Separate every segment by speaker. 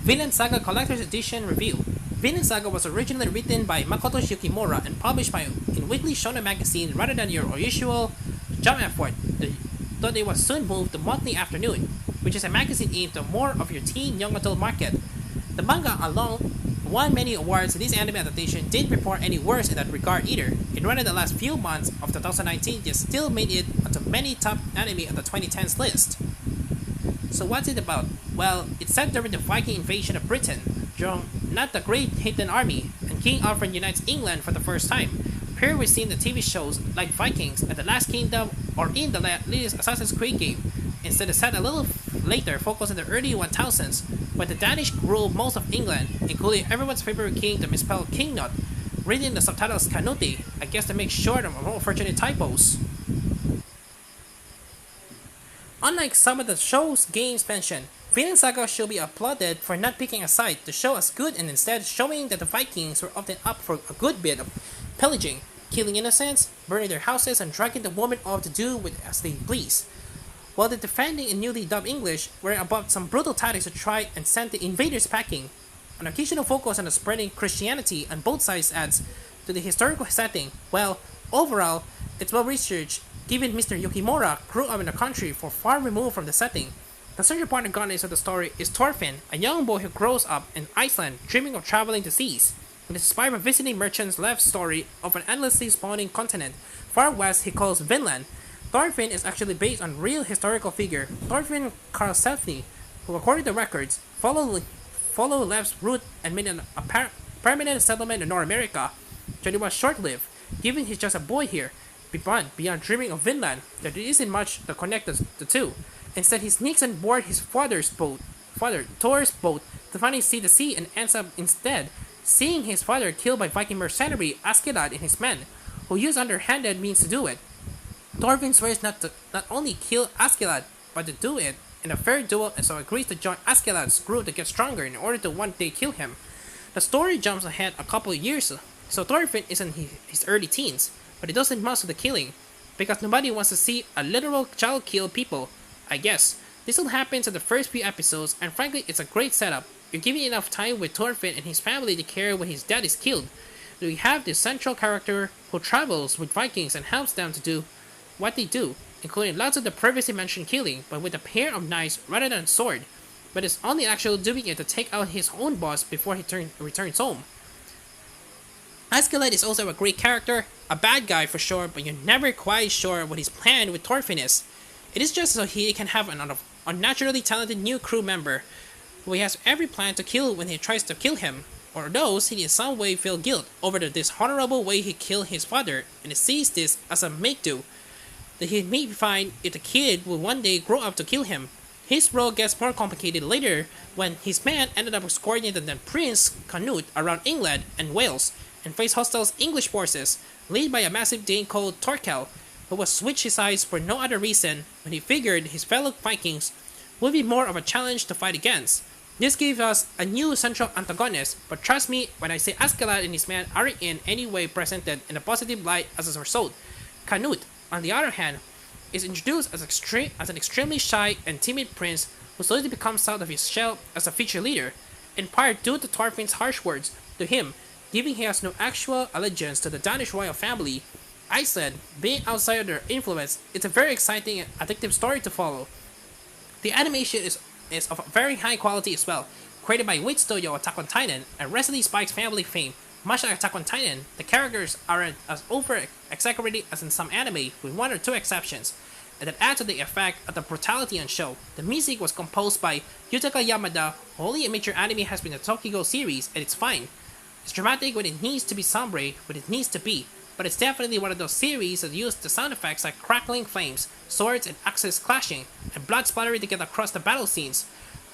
Speaker 1: Vinland Saga Collector's Edition Review. Vinland Saga was originally written by Makoto Yukimura and published by in Weekly Shonen Magazine rather than your usual jump effort, though it was soon moved to Monthly Afternoon, which is a magazine aimed to more of your teen young adult market. The manga alone won many awards, and this anime adaptation didn't report any worse in that regard either. It ran in the last few months of 2019, yet still made it onto many top anime on the 2010s list. So what's it about? Well, it's set during the Viking invasion of Britain, during not the Great Hidden Army, and King Alfred unites England for the first time. Here we've seen the TV shows like Vikings and The Last Kingdom or in the latest Assassin's Creed game. Instead of set a little later, focused in the early 1000s, when the Danish ruled most of England, including everyone's favorite king, the misspelled Kingnot, reading the subtitles Canute, I guess to make short of more unfortunate typos. Unlike some of the show's games mentioned, Vinland Saga should be applauded for not picking a side to show us good and instead showing that the Vikings were often up for a good bit of pillaging, killing innocents, burning their houses, and dragging the women off to do with as they please. While the defending in newly dubbed English were about some brutal tactics to try and send the invaders packing, an occasional focus on the spreading Christianity on both sides adds to the historical setting. Well, overall, it's well researched, given Mr. Yukimura grew up in a country far removed from the setting. The central protagonist of the story is Thorfinn, a young boy who grows up in Iceland, dreaming of traveling the seas. It is inspired by visiting merchants' life story of an endlessly spawning continent far west he calls Vinland. Thorfinn is actually based on real historical figure Thorfinn Karlsefni, who according to records, followed Lev's route and made a permanent settlement in North America, but it was short-lived, given he's just a boy here. Beyond dreaming of Vinland, there isn't much to connect the two. Instead, he sneaks on board his father Thor's boat to finally see the sea and ends up instead seeing his father killed by Viking mercenary Askeladd and his men, who use underhanded means to do it. Thorfinn swears not only kill Askeladd, but to do it in a fair duel, and so agrees to join Askeladd's group to get stronger in order to one day kill him. The story jumps ahead a couple of years, so Thorfinn is in his early teens, but he doesn't much of the killing, because nobody wants to see a literal child kill people, I guess. This all happens in the first few episodes, and frankly, it's a great setup. You're giving enough time with Thorfinn and his family to care when his dad is killed. We have this central character who travels with Vikings and helps them to do what they do, including lots of the previously mentioned killing, but with a pair of knives rather than a sword, but is only actually doing it to take out his own boss before he returns home. Askeladd is also a great character, a bad guy for sure, but you're never quite sure what his plan with Thorfinn is. It is just so he can have an unnaturally talented new crew member who he has every plan to kill when he tries to kill him, or those he in some way feel guilt over the dishonorable way he killed his father, and he sees this as a make-do that he may find if the kid will one day grow up to kill him. His role gets more complicated later when his man ended up coordinating the Prince Canute around England and Wales and faced hostile English forces led by a massive Dane called Torkel, who was switched his sides for no other reason when he figured his fellow Vikings would be more of a challenge to fight against. This gave us a new central antagonist, but trust me when I say Askeladd and his men aren't in any way presented in a positive light as a result. Canute, on the other hand, is introduced as an extremely shy and timid prince who slowly becomes out of his shell as a future leader, in part due to Thorfinn's harsh words to him, giving he has no actual allegiance to the Danish royal family. Iceland, being outside of their influence, it's a very exciting and addictive story to follow. The animation is of very high quality as well, created by Wit Studio Attack on Titan and Wesley Spike's family fame. Much like Attack on Titan, the characters aren't as over-exaggerated as in some anime, with one or two exceptions, and that adds to the effect of the brutality on show. The music was composed by Yutaka Yamada, who only a major anime has been the Tokigo series, and it's fine. It's dramatic when it needs to be sombre, when it needs to be, but it's definitely one of those series that use the sound effects like crackling flames, swords and axes clashing, and blood splattering to get across the battle scenes,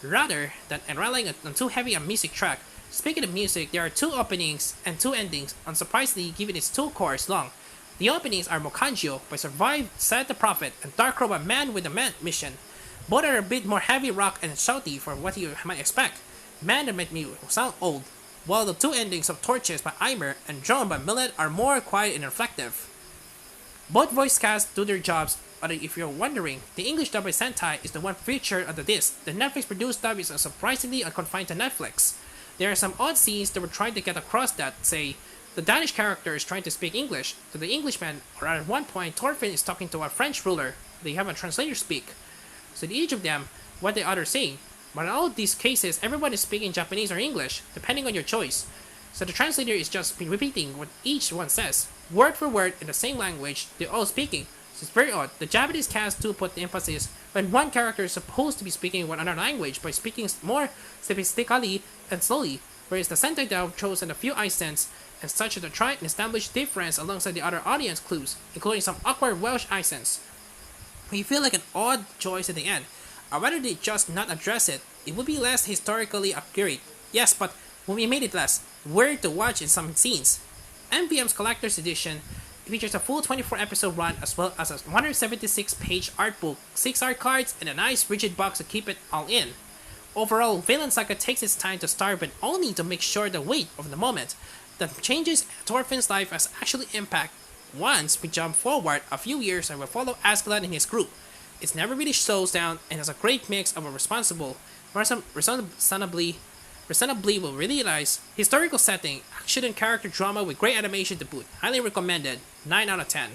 Speaker 1: rather than relying on too heavy a music track. Speaking of music, there are two openings and two endings, unsurprisingly given it's 2 chorus long. The openings are Mokanjio by Survive, Said the Prophet, and Dark Robe by Man with a Mission. Both are a bit more heavy rock and shouty for what you might expect. Man that made me sound old, while the two endings of Torches by Eimer and Drone by Millet are more quiet and reflective. Both voice casts do their jobs if you're wondering, the English dub by Sentai is the one featured on the disc. The Netflix produced dub is surprisingly unconfined to Netflix. There are some odd scenes that were trying to get across that, say, the Danish character is trying to speak English to the Englishman, or at one point, Thorfinn is talking to a French ruler. They have a translator speak. So to each of them, what the other is saying. But in all of these cases, everyone is speaking Japanese or English, depending on your choice. So the translator is just repeating what each one says, word for word in the same language they're all speaking. So it's very odd. The Japanese cast do put the emphasis when one character is supposed to be speaking one another language by speaking more sophisticatedly and slowly, whereas the Sentai dub chose in a few accents and such to try and establish difference alongside the other audience clues, including some awkward Welsh accents. We feel like an odd choice at the end. I'd rather they just not address it. It would be less historically accurate. Yes, but when we made it less weird to watch in some scenes. MVM's Collector's Edition features a full 24-episode run as well as a 176-page art book, 6 art cards, and a nice rigid box to keep it all in. Overall, Vinland Saga takes its time to start but only to make sure the weight of the moment. The changes Thorfinn's life has actually impact. Once we jump forward a few years and we follow Askeladd and his group. It never really slows down and has a great mix of a reasonably will realize historical setting, action and character drama with great animation to boot. Highly recommended. 9 out of 10.